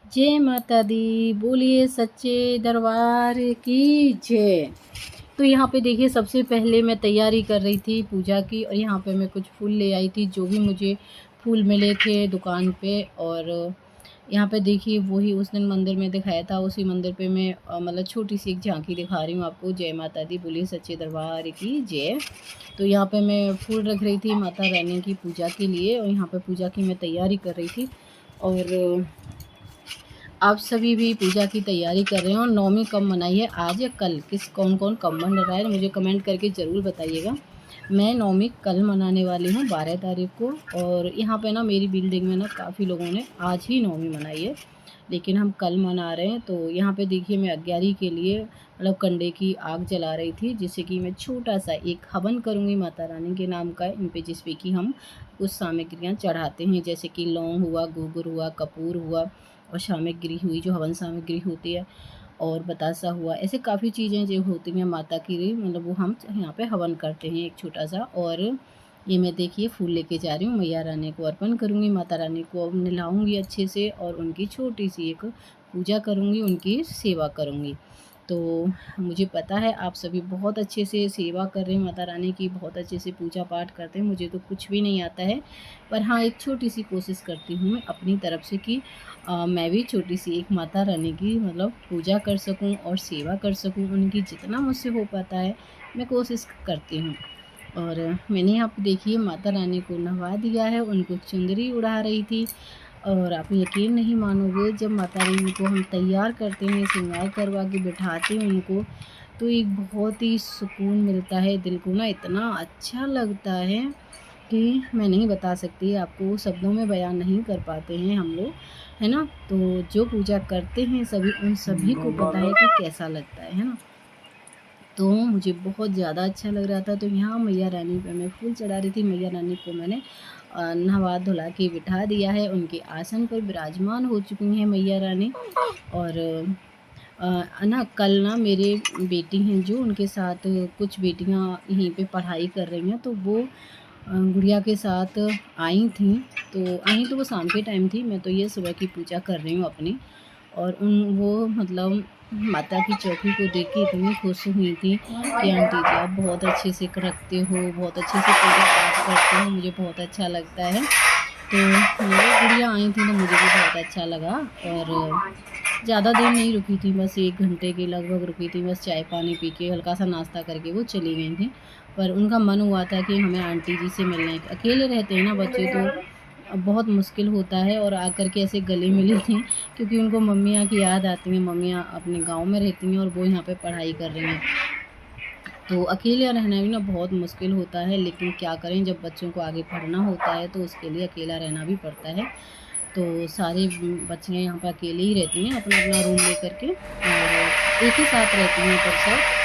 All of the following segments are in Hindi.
जय माता दी, बोलिए सच्चे दरबार की जय। तो यहाँ पे देखिए, सबसे पहले मैं तैयारी कर रही थी पूजा की, और यहाँ पे मैं कुछ फूल ले आई थी, जो भी मुझे फूल मिले थे दुकान पे। और यहाँ पे देखिए, वही उस दिन मंदिर में दिखाया था, उसी मंदिर पे मैं मतलब छोटी सी एक झांकी दिखा रही हूँ आपको। जय माता दी, बोलिए सच्चे दरबार की जय। तो यहाँ पे मैं फूल रख रही थी माता रानी की पूजा के लिए, और यहाँ पे पूजा की मैं तैयारी कर रही थी। और आप सभी भी पूजा की तैयारी कर रहे हो। नौमी कब मनाई है, आज या कल? कौन कौन कब मन रहा है, मुझे कमेंट करके ज़रूर बताइएगा। मैं नौमी कल मनाने वाली हूँ, 12 तारीख को। और यहाँ पे ना मेरी बिल्डिंग में ना काफ़ी लोगों ने आज ही नौमी मनाई है, लेकिन हम कल मना रहे हैं। तो यहाँ पे देखिए, मैं अग्यारी के लिए मतलब कंडे की आग जला रही थी, जिससे कि मैं छोटा सा एक हवन करूँगी माता रानी के नाम का, इन पे जिस पे कि हम कुछ सामग्रियाँ चढ़ाते हैं, जैसे कि लौंग हुआ, गुग्गुर हुआ, कपूर हुआ, और सामग्री हुई जो हवन सामग्री होती है, और बतासा हुआ। ऐसे काफ़ी चीज़ें जो होती हैं माता की मतलब वो हम यहाँ पे हवन करते हैं एक छोटा सा। और ये मैं देखिए फूल लेके जा रही हूँ, मैया रानी को अर्पण करूँगी, माता रानी को नहलाऊँगी अच्छे से, और उनकी छोटी सी एक पूजा करूँगी, उनकी सेवा करूँगी। तो मुझे पता है आप सभी बहुत अच्छे से सेवा कर रहे हैं माता रानी की, बहुत अच्छे से पूजा पाठ करते हैं। मुझे तो कुछ भी नहीं आता है, पर हाँ, एक छोटी सी कोशिश करती हूँ मैं अपनी तरफ से कि मैं भी छोटी सी एक माता रानी की मतलब पूजा कर सकूँ और सेवा कर सकूँ उनकी। जितना मुझसे हो पाता है मैं कोशिश करती हूँ। और मैंने यहाँ पे देखिए माता रानी को नहवा दिया है, उनको चुंदरी उड़ा रही थी। और आप यकीन नहीं मानोगे, जब माता रानी को हम तैयार करते हैं, श्रृंगार करवा के बिठाते हैं उनको, तो एक बहुत ही सुकून मिलता है दिल को ना, इतना अच्छा लगता है कि मैं नहीं बता सकती आपको, शब्दों में बयान नहीं कर पाते हैं हम लोग, है ना। तो जो पूजा करते हैं सभी, उन सभी को पता है कि कैसा लगता है ना। तो मुझे बहुत ज़्यादा अच्छा लग रहा था। तो यहाँ मैया रानी पे मैं फूल चढ़ा रही थी। मैया रानी को मैंने नहवा धुला के बिठा दिया है, उनके आसन पर विराजमान हो चुकी हैं मैया रानी। और ना कल ना मेरे बेटी हैं जो, उनके साथ कुछ बेटियां यहीं पे पढ़ाई कर रही हैं, तो वो गुड़िया के साथ आई तो वो शाम के टाइम थी, मैं तो ये सुबह की पूजा कर रही हूँ अपनी। और वो मतलब माता की चौकी को देख के इतनी खुश हुई थी कि आंटी जी आप बहुत अच्छे से रखते हो, बहुत अच्छे से पूजा पाठ करते हो, मुझे बहुत अच्छा लगता है। तो मेरी गुड़िया आई थी तो मुझे भी बहुत अच्छा लगा। और ज़्यादा देर नहीं रुकी थी, बस 1 घंटे के लगभग रुकी थी, बस चाय पानी पी के हल्का सा नाश्ता करके वो चली गई थी। पर उनका मन हुआ था कि हमें आंटी जी से मिलना है। अकेले रहते हैं ना बच्चे, तो बहुत मुश्किल होता है, और आकर के ऐसे गले मिली थी, क्योंकि उनको मम्मियाँ की याद आती हैं। मम्मियाँ अपने गाँव में रहती हैं और वो यहाँ पे पढ़ाई कर रही हैं। तो अकेले रहना भी ना बहुत मुश्किल होता है, लेकिन क्या करें, जब बच्चों को आगे पढ़ना होता है तो उसके लिए अकेला रहना भी पड़ता है। तो सारी बच्चियाँ यहाँ पर अकेले ही रहती हैं, अपना अपना रूम लेकर के, और एक ही साथ रहती हैं पर सब।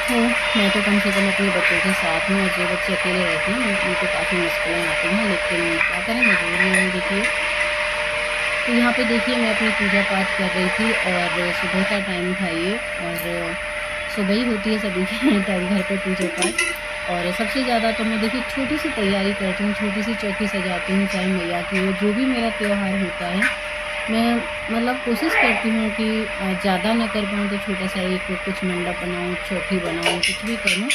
तो मैं तो कम से कम अपने बच्चों के साथ हूँ, और जो बच्चे अकेले रहते हैं उनको काफ़ी मुश्किलें आती हैं, लेकिन क्या करें, मजबूरी है देखिए। तो यहाँ पे देखिए मैं अपनी पूजा पाठ कर रही थी, और सुबह का टाइम था ये, और सुबह ही होती है सभी के टाइम घर पे पूजा पाठ। और सबसे ज़्यादा तो मैं देखिए छोटी सी तैयारी करती हूँ, छोटी सी चौकी सजाती हूँ, चाहे मैया की हो, जो भी मेरा त्योहार होता है, मैं मतलब कोशिश करती हूँ कि ज़्यादा ना कर पाऊँ तो छोटा सा एक कुछ मंडप बनाऊँ, चौकी बनाऊँ, कुछ भी करूँ।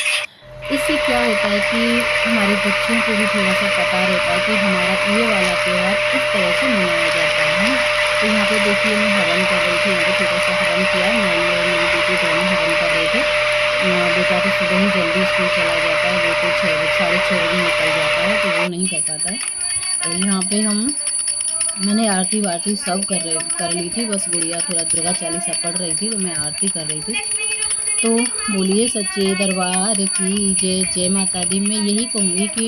इससे क्या होता है कि हमारे बच्चों को भी थोड़ा-सा पता रहता है कि हमारा ये वाला त्योहार इस तरह से मनाया जाता है ना? तो यहाँ पे देखिए मैं हवन कर रही थी, यहाँ पे छोटा-सा हवन किया, मैंने और मेरी बेटी दोनों हवन कर रहे थे। बेटा तो सुबह ही जल्दी स्कूल चला जाता है, वो तो 6 बजे, साढ़े 6 बजे निकल जाता है, तो वो नहीं कर पाता है। और यहाँ पे मैंने आरती-वारती सब कर ली थी, बस गुड़िया थोड़ा दुर्गा चालीसा पढ़ रही थी, तो मैं आरती कर रही थी। तो बोलिए सच्चे दरबार की जय। जय माता दी। मैं यही कहूँगी कि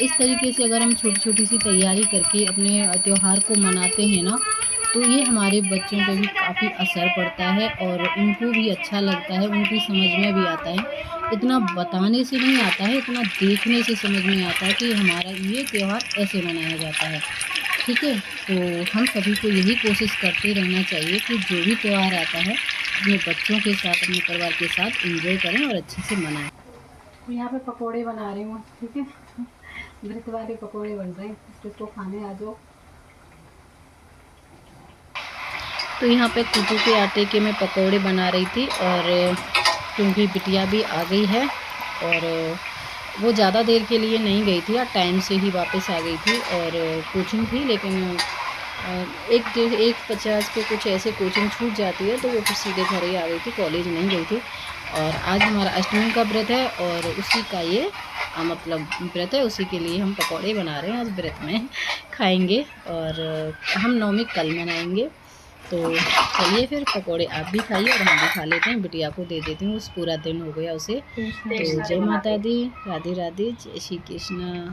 इस तरीके से अगर हम छोटी-छोटी सी तैयारी करके अपने त्योहार को मनाते हैं ना, तो ये हमारे बच्चों पे भी काफ़ी असर पड़ता है, और उनको भी अच्छा लगता है, उनकी समझ में भी आता है। इतना बताने से नहीं आता है, इतना देखने से समझ में आता है कि हमारा ये त्योहार ऐसे मनाया जाता है। ठीक है? तो हम सभी को यही कोशिश करते रहना चाहिए कि जो भी त्योहार आता है, अपने बच्चों के साथ, अपने परिवार के साथ एंजॉय करें और अच्छे से मनाएँ। तो यहाँ पे पकोड़े बना रही हूँ, ठीक है? व्रत वाले पकोड़े बन रहे हैं, जिसको खाने आ जाओ। तो यहाँ पे कुटू के आटे के मैं पकौड़े बना रही थी, और क्योंकि बिटिया भी आ गई है और वो ज़्यादा देर के लिए नहीं गई थी, टाइम से ही वापस आ गई थी। और कोचिंग थी, लेकिन 1:50 पे कुछ ऐसे कोचिंग छूट जाती है, तो वो फिर सीधे घर ही आ गई थी, कॉलेज नहीं गई थी। और आज हमारा अष्टमी का व्रत है, और उसी का ये मतलब व्रत है, उसी के लिए हम पकौड़े बना रहे हैं। आज व्रत में खाएंगे, और हम नवमी कल मनाएंगे। तो चलिए फिर पकौड़े आप भी खाइए और हम भी खा लेते हैं। बिटिया को दे देती हूँ, उस पूरा दिन हो गया उसे। तो जय माता दी, राधे राधे, जय श्री कृष्ण।